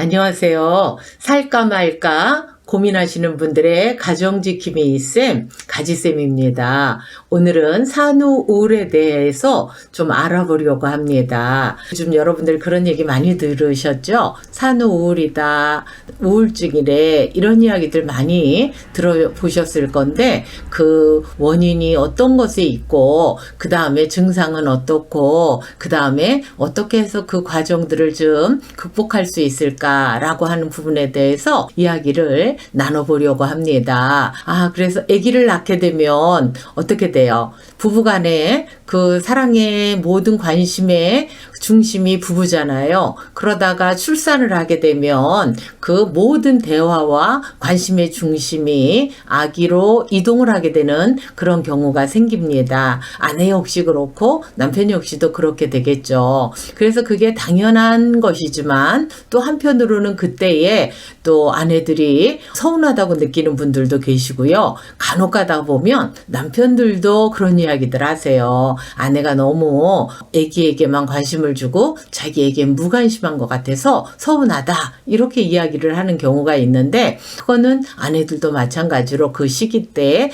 안녕하세요. 살까 말까 고민하시는 분들의 가정지킴이 쌤, 가지쌤입니다. 오늘은 산후우울에 대해서 좀 알아보려고 합니다. 요즘 여러분들 그런 얘기 많이 들으셨죠? 산후우울이다, 우울증이래, 이런 이야기들 많이 들어보셨을 건데, 그 원인이 어떤 것에 있고, 그 다음에 증상은 어떻고, 그 다음에 어떻게 해서 그 과정들을 좀 극복할 수 있을까라고 하는 부분에 대해서 이야기를 나눠보려고 합니다. 그래서 아기를 낳게 되면 어떻게 돼요? 부부간에 그 사랑의 모든 관심의 중심이 부부잖아요. 그러다가 출산을 하게 되면 그 모든 대화와 관심의 중심이 아기로 이동을 하게 되는 그런 경우가 생깁니다. 아내 역시 그렇고 남편 역시도 그렇게 되겠죠. 그래서 그게 당연한 것이지만 또 한편으로는 그때에 또 아내들이 서운하다고 느끼는 분들도 계시고요. 간혹 가다 보면 남편들도 그런 이야기들 하세요. 아내가 너무 아기에게만 관심을 주고 자기에게 무관심한 것 같아서 서운하다, 이렇게 이야기를 하는 경우가 있는데, 그거는 아내들도 마찬가지로 그 시기에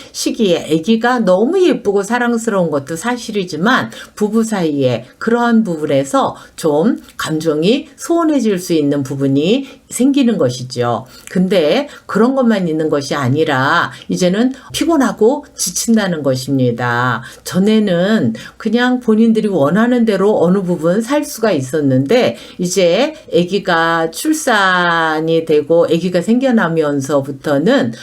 아기가 너무 예쁘고 사랑스러운 것도 사실이지만 부부 사이에 그러한 부분에서 좀 감정이 소원해질 수 있는 부분이 생기는 것이죠. 근데 그런 것만 있는 것이 아니라 이제는 피곤하고 지친다는 것입니다. 전에는 그냥 본인들이 원하는 대로 어느 부분 살 수가 있었는데, 이제 아기가 출산이 되고 아기가 생겨나면서부터는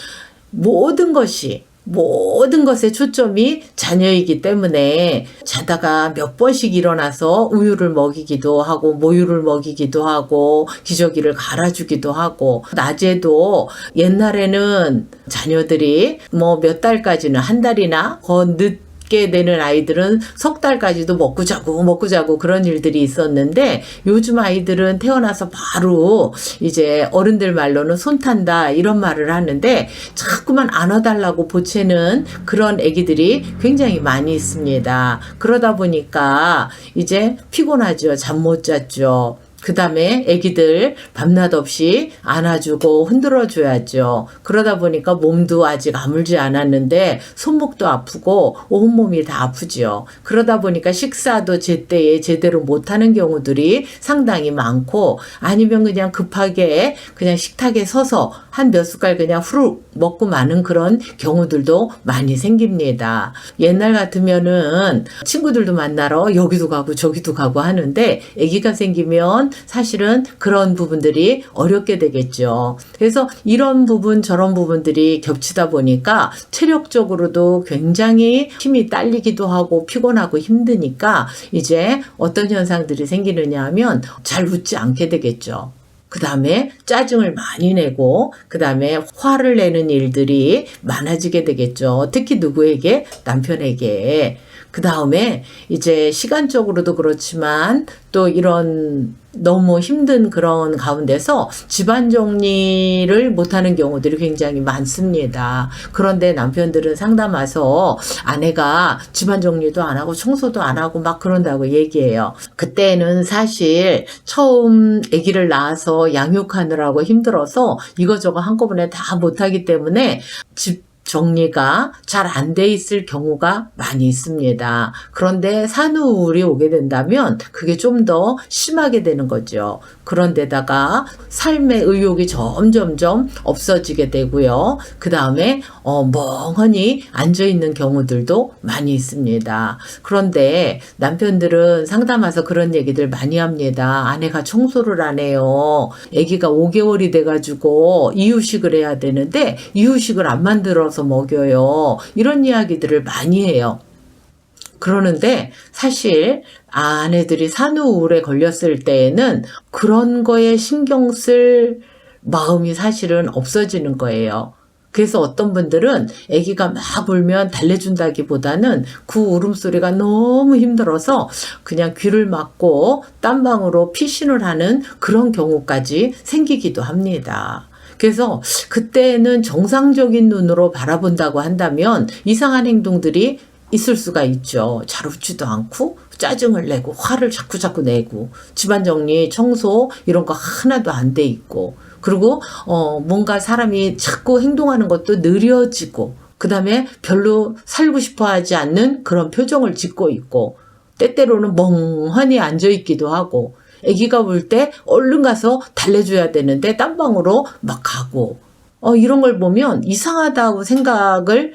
모든 것에 초점이 자녀이기 때문에 자다가 몇 번씩 일어나서 우유를 먹이기도 하고 모유를 먹이기도 하고 기저귀를 갈아주기도 하고, 낮에도 옛날에는 자녀들이 몇 달까지는, 한 달이나 더 늦게 되는 아이들은 석 달까지도 먹고 자고 그런 일들이 있었는데, 요즘 아이들은 태어나서 바로 이제 어른들 말로는 손 탄다, 이런 말을 하는데 자꾸만 안아달라고 보채는 그런 아기들이 굉장히 많이 있습니다. 그러다 보니까 이제 피곤하죠. 잠 못 잤죠. 그 다음에 아기들 밤낮 없이 안아주고 흔들어줘야죠. 그러다 보니까 몸도 아직 아물지 않았는데 손목도 아프고 온몸이 다 아프죠. 그러다 보니까 식사도 제때에 제대로 못하는 경우들이 상당히 많고, 아니면 그냥 급하게 그냥 식탁에 서서 한 몇 숟갈 그냥 후루룩 먹고 마는 그런 경우들도 많이 생깁니다. 옛날 같으면은 친구들도 만나러 여기도 가고 저기도 가고 하는데, 아기가 생기면 사실은 그런 부분들이 어렵게 되겠죠. 그래서 이런 부분 저런 부분들이 겹치다 보니까 체력적으로도 굉장히 힘이 딸리기도 하고 피곤하고 힘드니까 이제 어떤 현상들이 생기느냐 하면 잘 웃지 않게 되겠죠. 그 다음에 짜증을 많이 내고, 그 다음에 화를 내는 일들이 많아지게 되겠죠. 특히 누구에게? 남편에게. 그 다음에 이제 시간적으로도 그렇지만 또 이런 너무 힘든 그런 가운데서 집안 정리를 못하는 경우들이 굉장히 많습니다. 그런데 남편들은 상담 와서 아내가 집안 정리도 안 하고 청소도 안 하고 막 그런다고 얘기해요. 그때는 사실 처음 아기를 낳아서 양육하느라고 힘들어서 이거저거 한꺼번에 다 못하기 때문에 집 정리가 잘 안 돼 있을 경우가 많이 있습니다. 그런데 산후우울이 오게 된다면 그게 좀 더 심하게 되는 거죠. 그런데다가 삶의 의욕이 점점점 없어지게 되고요. 그 다음에 멍하니 앉아있는 경우들도 많이 있습니다. 그런데 남편들은 상담 와서 그런 얘기들 많이 합니다. 아내가 청소를 안 해요. 아기가 5개월이 돼가지고 이유식을 해야 되는데 이유식을 안 만들어서 먹여요. 이런 이야기들을 많이 해요. 그러는데 사실 아내들이 산후우울에 걸렸을 때에는 그런 거에 신경 쓸 마음이 사실은 없어지는 거예요. 그래서 어떤 분들은 아기가 막 울면 달래준다기보다는 그 울음소리가 너무 힘들어서 그냥 귀를 막고 딴방으로 피신을 하는 그런 경우까지 생기기도 합니다. 그래서 그때는 정상적인 눈으로 바라본다고 한다면 이상한 행동들이 있을 수가 있죠. 잘 웃지도 않고 짜증을 내고 화를 자꾸 내고 집안 정리, 청소 이런 거 하나도 안 돼 있고 그리고 뭔가 사람이 자꾸 행동하는 것도 느려지고 그 다음에 별로 살고 싶어 하지 않는 그런 표정을 짓고 있고 때때로는 멍하니 앉아있기도 하고 아기가 울 때 얼른 가서 달래줘야 되는데 딴방으로 막 가고 이런 걸 보면 이상하다고 생각을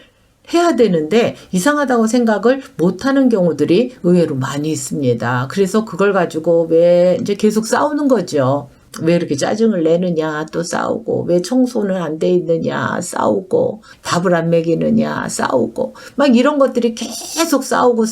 해야 되는데 이상하다고 생각을 못하는 경우들이 의외로 많이 있습니다. 그래서 그걸 가지고 왜 이제 계속 싸우는 거죠. 왜 이렇게 짜증을 내느냐 또 싸우고 왜 청소는 안 돼 있느냐 싸우고 밥을 안 먹이느냐 싸우고 막 이런 것들이 계속 싸우고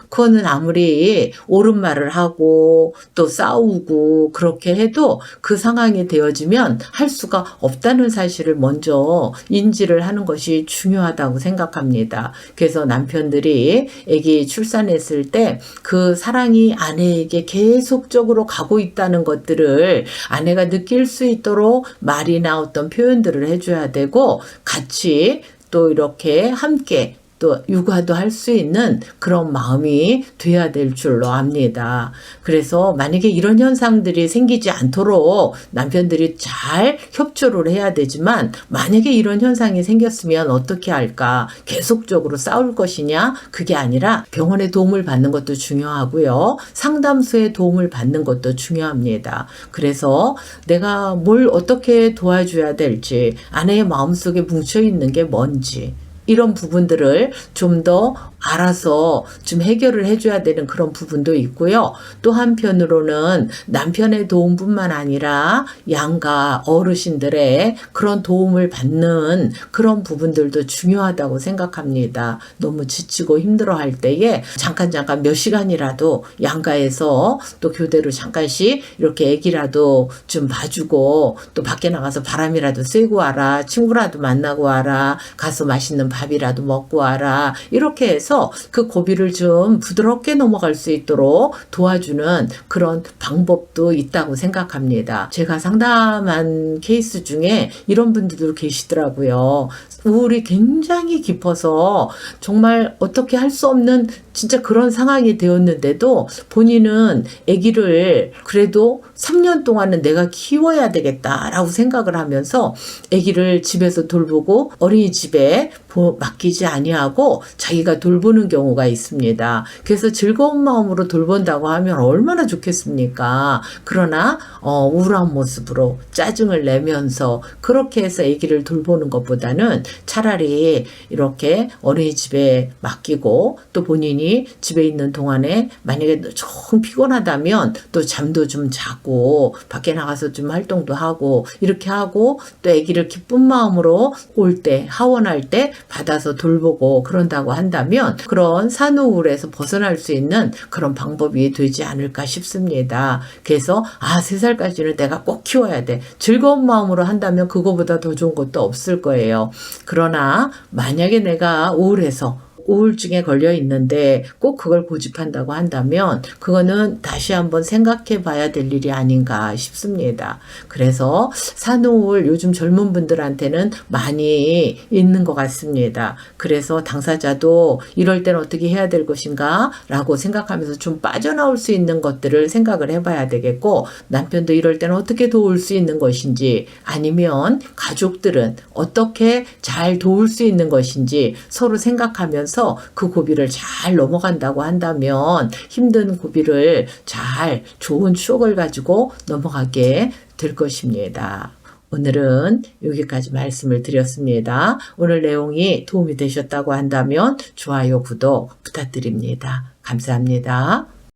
그거는 아무리 옳은 말을 하고 또 싸우고 그렇게 해도 그 상황이 되어지면 할 수가 없다는 사실을 먼저 인지를 하는 것이 중요하다고 생각합니다. 그래서 남편들이 아기 출산했을 때 그 사랑이 아내에게 계속적으로 가고 있다는 것들을 아내가 느낄 수 있도록 말이나 어떤 표현들을 해줘야 되고 같이 또 이렇게 함께 또 육아도 할 수 있는 그런 마음이 돼야 될 줄로 압니다. 그래서 만약에 이런 현상들이 생기지 않도록 남편들이 잘 협조를 해야 되지만 만약에 이런 현상이 생겼으면 어떻게 할까? 계속적으로 싸울 것이냐? 그게 아니라 병원의 도움을 받는 것도 중요하고요. 상담소의 도움을 받는 것도 중요합니다. 그래서 내가 뭘 어떻게 도와줘야 될지 아내의 마음속에 뭉쳐있는 게 뭔지 이런 부분들을 좀 더 알아서 좀 해결을 해줘야 되는 그런 부분도 있고요. 또 한편으로는 남편의 도움뿐만 아니라 양가 어르신들의 그런 도움을 받는 그런 부분들도 중요하다고 생각합니다. 너무 지치고 힘들어할 때에 잠깐 몇 시간이라도 양가에서 또 교대로 잠깐씩 이렇게 애기라도 좀 봐주고 또 밖에 나가서 바람이라도 쐬고 와라, 친구라도 만나고 와라, 가서 맛있는 밥이라도 먹고 와라, 이렇게 해서 그 고비를 좀 부드럽게 넘어갈 수 있도록 도와주는 그런 방법도 있다고 생각합니다. 제가 상담한 케이스 중에 이런 분들도 계시더라고요. 우울이 굉장히 깊어서 정말 어떻게 할 수 없는 진짜 그런 상황이 되었는데도 본인은 아기를 그래도 3년 동안은 내가 키워야 되겠다라고 생각을 하면서 아기를 집에서 돌보고 어린이집에 맡기지 아니하고 자기가 돌보는 경우가 있습니다. 그래서 즐거운 마음으로 돌본다고 하면 얼마나 좋겠습니까? 그러나 우울한 모습으로 짜증을 내면서 그렇게 해서 아기를 돌보는 것보다는 차라리 이렇게 어린이집에 맡기고 또 본인이 집에 있는 동안에 만약에 좀 피곤하다면 또 잠도 좀 자고 밖에 나가서 좀 활동도 하고 이렇게 하고 또 아기를 기쁜 마음으로 올 때 하원할 때 받아서 돌보고 그런다고 한다면 그런 산후우울에서 벗어날 수 있는 그런 방법이 되지 않을까 싶습니다. 그래서 3살까지는 내가 꼭 키워야 돼. 즐거운 마음으로 한다면 그거보다 더 좋은 것도 없을 거예요. 그러나 만약에 내가 우울증에 걸려 있는데 꼭 그걸 고집한다고 한다면 그거는 다시 한번 생각해 봐야 될 일이 아닌가 싶습니다. 그래서 산후우울 요즘 젊은 분들한테는 많이 있는 것 같습니다. 그래서 당사자도 이럴 때는 어떻게 해야 될 것인가 라고 생각하면서 좀 빠져나올 수 있는 것들을 생각을 해봐야 되겠고 남편도 이럴 때는 어떻게 도울 수 있는 것인지 아니면 가족들은 어떻게 잘 도울 수 있는 것인지 서로 생각하면서 그 고비를 잘 넘어간다고 한다면 힘든 고비를 잘 좋은 추억을 가지고 넘어가게 될 것입니다. 오늘은 여기까지 말씀을 드렸습니다. 오늘 내용이 도움이 되셨다고 한다면 좋아요, 구독 부탁드립니다. 감사합니다.